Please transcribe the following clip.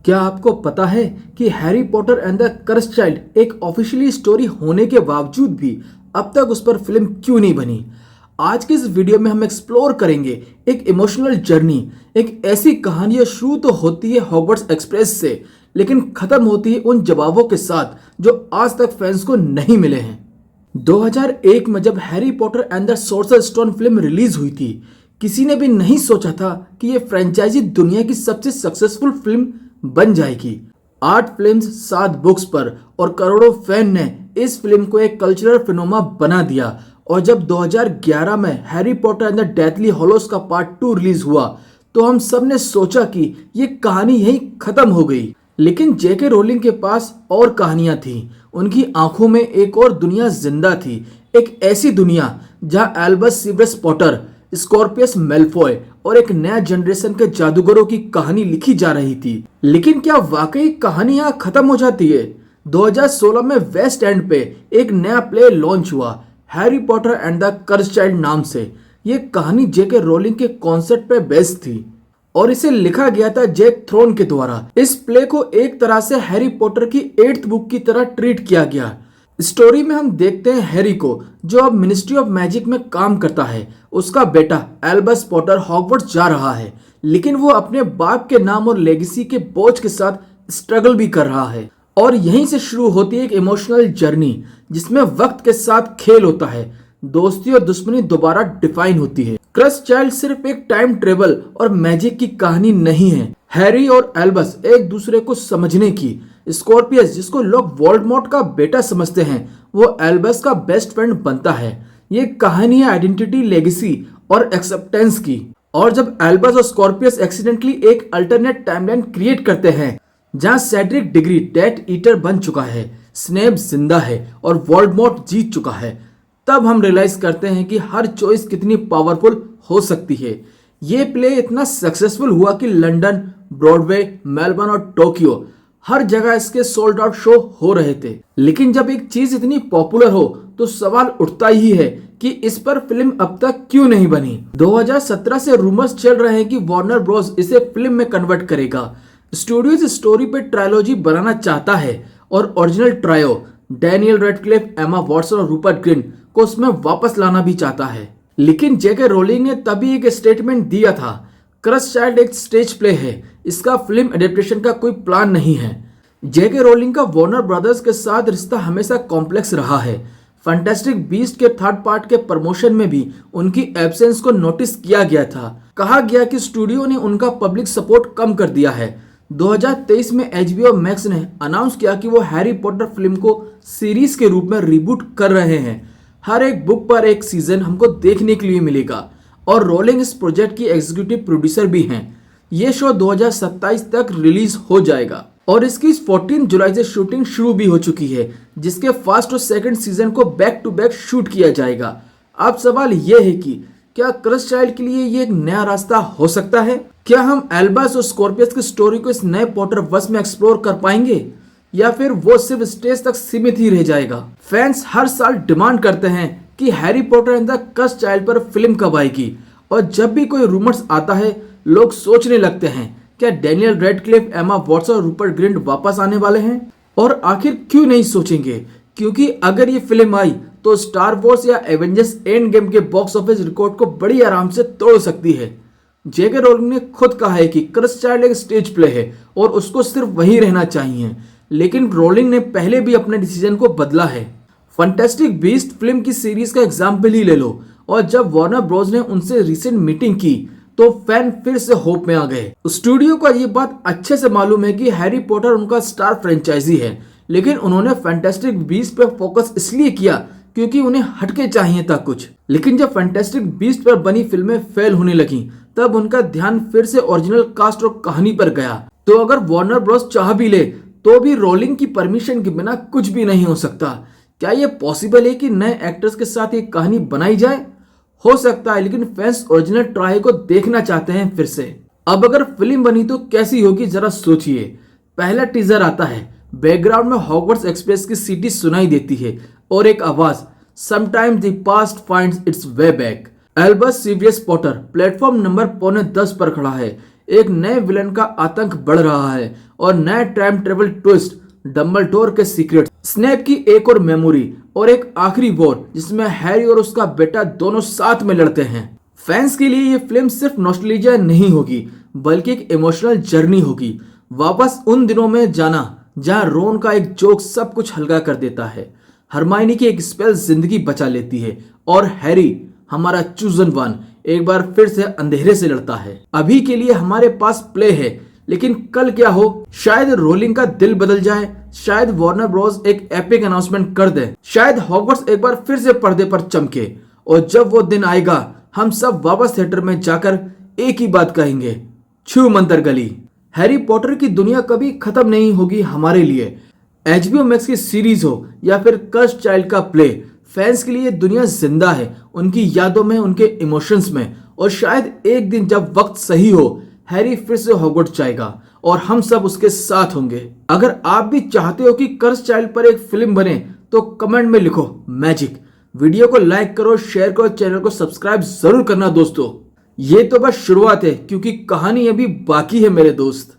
क्या आपको पता है कि Harry Potter and the cursed child एक ऑफिशियली स्टोरी होने के बावजूद भी अब तक उस पर फिल्म क्यों नहीं बनी। आज के इस वीडियो में हम एक्सप्लोर करेंगे एक इमोशनल जर्नी, एक ऐसी कहानी जो शुरू तो होती है हॉगवर्ट्स एक्सप्रेस से, लेकिन खत्म होती है उन जवाबों के साथ जो आज तक फैंस को नहीं मिले हैं। 2001 में जब Harry Potter and the sorcerer stone film release हुई थी, किसी ने भी नहीं सोचा था कि ये फ्रेंचाइजी दुनिया की सबसे सक्सेसफुल फिल्म बन जाएगी। 8 फिल्म्स, 7 बुक्स पर और करोड़ों फैन ने इस फिल्म को एक कल्चरल फिनोमा बना दिया। और जब 2011 में Harry Potter and the Deathly Hallows का पार्ट 2 रिलीज हुआ तो हम सब ने सोचा कि ये कहानी यहीं खत्म हो गई। लेकिन जेके रोलिंग के पास और कहानियां थीं। उनकी आंखों में एक और दुनिया जिंदा थी, एक ऐसी दुनिया जहां Albus Severus Potter, Scorpius Malfoy और एक नया जनरेशन के जादूगरों की कहानी लिखी जा रही थी। लेकिन क्या वाकई कहानी यहाँ खत्म हो जाती है? 2016 में वेस्ट एंड पे एक नया प्ले लॉन्च हुआ, Harry Potter and the cursed child नाम से। ये कहानी जेके रोलिंग के कॉन्सेप्ट पे बेस्ड थी और इसे लिखा गया था जैक थ्रोन के द्वारा। इस प्ले को एक तरह से हैरी पॉटर की 8th बुक की तरह ट्रीट किया गया। स्टोरी में हम देखते हैं हैरी को, जो अब मिनिस्ट्री ऑफ मैजिक में काम करता है। उसका बेटा एल्बस पॉटर हॉगवर्ट्स जा रहा है, लेकिन वो अपने बाप के नाम और लेगेसी के बोझ के साथ स्ट्रगल भी कर रहा है। और यहीं से शुरू होती है एक इमोशनल जर्नी जिसमें वक्त के साथ खेल होता है, दोस्ती और दुश्मनी दोबारा डिफाइन होती है। कर्स चाइल्ड सिर्फ एक टाइम ट्रेवल और मैजिक की कहानी नहीं है, हैरी और एल्बस एक दूसरे को समझने की। स्कॉर्पियस, जिसको लोग वोल्डेमॉर्ट का बेटा समझते हैं, वो एल्बस का बेस्ट फ्रेंड बनता है। ये कहानी है आइडेंटिटी, लेगेसी और एक्सेप्टेंस की। और जब एल्बस और स्कॉर्पियस एक्सीडेंटली एक अल्टरनेट टाइमलाइन क्रिएट करते हैं जहां सेड्रिक डिग्री डेथ ईटर बन चुका है, स्नेप जिंदा है और वोल्डेमॉर्ट जीत चुका है, तब हम रियलाइज करते हैं कि हर चॉइस कितनी पावरफुल हो सकती है। ये प्ले इतना सक्सेसफुल हुआ कि लंदन, ब्रॉडवे, मेलबर्न और टोक्यो हर जगह इसके सोल्ड आउट शो हो रहे थे। लेकिन जब एक चीज इतनी पॉपुलर हो तो सवाल उठता ही है कि इस पर फिल्म अब तक क्यों नहीं बनी। 2017 से रूमर्स चल रहे हैं कि वार्नर ब्रोस इसे फिल्म में कन्वर्ट करेगा। स्टूडियो इस स्टोरी पे ट्रायलॉजी बनाना चाहता है और original trio Daniel Radcliffe, Emma Watson और रूपर्ट ग्रिंट को उसमें वापस लाना भी चाहता है। लेकिन जेके रोलिंग ने तभी एक स्टेटमेंट दिया था, कर्स चाइल्ड एक स्टेज प्ले है, इसका फिल्म एडेप्टेशन का कोई प्लान नहीं है। जेके रोलिंग का वार्नर ब्रदर्स के साथ रिश्ता हमेशा कॉम्प्लेक्स रहा है। फैंटास्टिक बीस्ट के 3rd पार्ट के प्रमोशन में भी उनकी एब्सेंस को नोटिस किया गया था। कहा गया कि स्टूडियो ने उनका पब्लिक सपोर्ट कम कर दिया है। 2023 में HBO मैक्स ने अनाउंस किया कि वो हैरी पॉटर फिल्म को सीरीज के रूप में रिबूट कर रहे हैं। हर एक बुक पर एक सीजन हमको देखने के लिए मिलेगा और रोलिंग इस प्रोजेक्ट की एग्जीक्यूटिव प्रोड्यूसर भी हैं। ये शो 2027 तक रिलीज हो जाएगा और इसकी 14 जुलाई से शूटिंग शुरू भी हो चुकी है, जिसके फर्स्ट और सेकंड सीजन को बैक टू बैक शूट किया जाएगा। अब सवाल ये है कि क्या कर्स चाइल्ड के लिए ये एक नया रास्ता हो सकता है? क्या हम एल्बस और स्कॉर्पियस की स्टोरी को इस नए पॉटर वर्स में एक्सप्लोर कर पाएंगे या फिर वो सिर्फ स्टेज तक सीमित ही रह जाएगा? फैंस हर साल डिमांड करते हैं कि Harry Potter and the cursed child पर फिल्म कब आएगी, और जब भी कोई रूमर्स आता है लोग सोचने लगते हैं क्या डैनियल रेडक्लिफ, एमा वॉटसन और रूपर्ट ग्रिंट वापस आने वाले हैं? और आखिर क्यों नहीं सोचेंगे, क्योंकि अगर ये फिल्म आई तो स्टार वॉर्स या एवेंजर्स एंड गेम के बॉक्स ऑफिस रिकॉर्ड को बड़ी आराम से तोड़ सकती है। जेके रोलिंग ने खुद कहा है कि कर्स चाइल्ड एक स्टेज प्ले है और उसको सिर्फ वही रहना चाहिए। लेकिन रोलिंग ने पहले भी अपने डिसीजन को बदला है। फैंटास्टिक बीस्ट फिल्म की सीरीज का एग्जाम्पल ही ले लो, और जब वार्नर ब्रोस ने उनसे रिसेंट मीटिंग की तो फैन फिर से होप में आ गए। स्टूडियो को ये बात अच्छे से मालूम है कि हैरी पॉटर उनका स्टार फ्रेंचाइजी है, लेकिन उन्होंने फैंटास्टिक बीस्ट पर फोकस इसलिए किया क्योंकि उन्हें हटके चाहिए था कुछ। लेकिन जब फैंटास्टिक बीस्ट पर बनी फिल्में फेल होने लगी तब उनका ध्यान फिर से ओरिजिनल कास्ट और कहानी पर गया। तो अगर वार्नर ब्रोस चाह भी ले तो भी रोलिंग की परमिशन के बिना कुछ भी नहीं हो सकता। क्या ये पॉसिबल है कि नए एक्टर्स के साथ एक कहानी बनाई जाए? हो सकता है, लेकिन फैंस ओरिजिनल ट्राई को देखना चाहते हैं फिर से। अब अगर फिल्म बनी तो कैसी होगी जरा सोचिए। पहला टीजर आता है, बैकग्राउंड में हॉगवर्ट्स एक्सप्रेस की सीटी सुनाई देती है और एक आवाज, sometimes the past finds its way back. Albus Severus Potter platform number 9:15 पर खड़ा है। एक नए विलन का आतंक बढ़ रहा है और नया टाइम ट्रेवल ट्विस्ट, डम्बलडोर के सीक्रेट, स्नेप की एक और मेमोरी और एक आखिरी वॉर जिसमें हैरी और उसका बेटा दोनों साथ में लड़ते हैं। फैंस के लिए ये फिल्म सिर्फ नॉस्टैल्जिया नहीं होगी बल्कि एक इमोशनल जर्नी होगी, वापस उन दिनों में जाना जहां रोन का एक जोक सब कुछ हल्का कर देता है, हरमाइनी की एक स्पेल जिंदगी बचा लेती है और हैरी हमारा चूजन वन एक बार फिर से अंधेरे से लड़ता है। अभी के लिए हमारे पास प्ले है, लेकिन कल क्या हो, शायद रोलिंग का दिल बदल जाए, शायद वार्नर ब्रोस एक एपिक अनाउंसमेंट कर दे, शायद हॉगवर्ट्स एक बार फिर से पर्दे पर चमके और जब वो दिन आएगा हम सब वापस थिएटर में जाकर एक ही बात कहेंगे, छू मंतर गली। हैरी पॉटर की दुनिया कभी खत्म नहीं होगी हमारे लिए। HBO मैक्स की सीरीज हो या फिर कर्स्ड चाइल्ड का प्ले, फैंस के लिए दुनिया जिंदा है, उनकी यादों में, उनके इमोशंस में, और शायद एक दिन जब वक्त सही हो हैरी फिर से हॉगवर्ट्स जाएगा और हम सब उसके साथ होंगे। अगर आप भी चाहते हो कि कर्स्ड चाइल्ड पर एक फिल्म बने तो कमेंट में लिखो मैजिक। वीडियो को लाइक करो, शेयर करो, चैनल को सब्सक्राइब जरूर करना दोस्तों। ये तो बस शुरुआत है क्योंकि कहानी अभी बाकी है मेरे दोस्त।